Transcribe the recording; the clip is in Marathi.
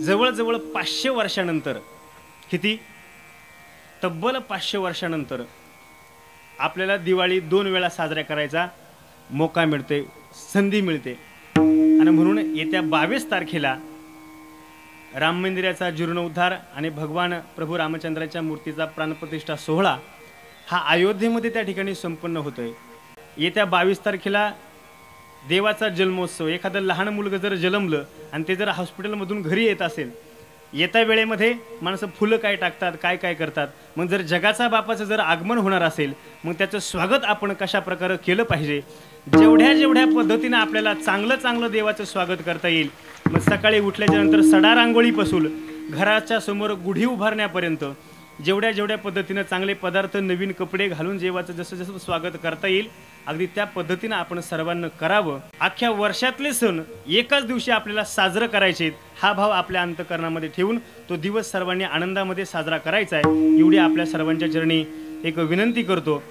जवळजवळ 500 वर्षानंतर, किती, तब्बल 500 वर्षानंतर आपल्याला दिवाळी 2 वेळा साजरा करायचा मौका मिळते, संधी मिळते. आणि म्हणून येत्या 22 तारखेला राम मंदिराचा जीर्णोद्धार आणि भगवान प्रभू रामचंद्राच्या मूर्तीचा प्राणप्रतिष्ठा सोहळा हा अयोध्येमध्ये त्या ठिकाणी संपन्न होतोय. येत्या 22 तारखेला देवाचा जन्मोत्सव. एखादं लहान मुलगा जर जन्मलं आणि ते जर हॉस्पिटलमधून घरी येत असेल, येत्या वेळेमध्ये माणसं फुलं काय टाकतात, काय काय करतात. मग जर जगाचा बापाचं जर आगमन होणार असेल, मग त्याचं स्वागत आपण कशा प्रकारे केलं पाहिजे. जेवढ्या पद्धतीनं आपल्याला चांगलं देवाचं स्वागत करता येईल. मग सकाळी उठल्याच्या नंतर सडा रांगोळीपासून घराच्या समोर गुढी उभारण्यापर्यंत जेवढ्या पद्धतीनं चांगले पदार्थ, नवीन कपडे घालून देवाचं जसं स्वागत करता येईल, अगदी त्या पद्धतीनं आपण सर्वांना करावं. अख्ख्या वर्षातले सण एकाच दिवशी आपल्याला साजरं करायचे, हा भाव आपल्या अंतःकरणामध्ये ठेवून तो दिवस सर्वांनी आनंदामध्ये साजरा करायचा आहे. एवढी आपल्या सर्वांच्या चरणी एक विनंती करतो.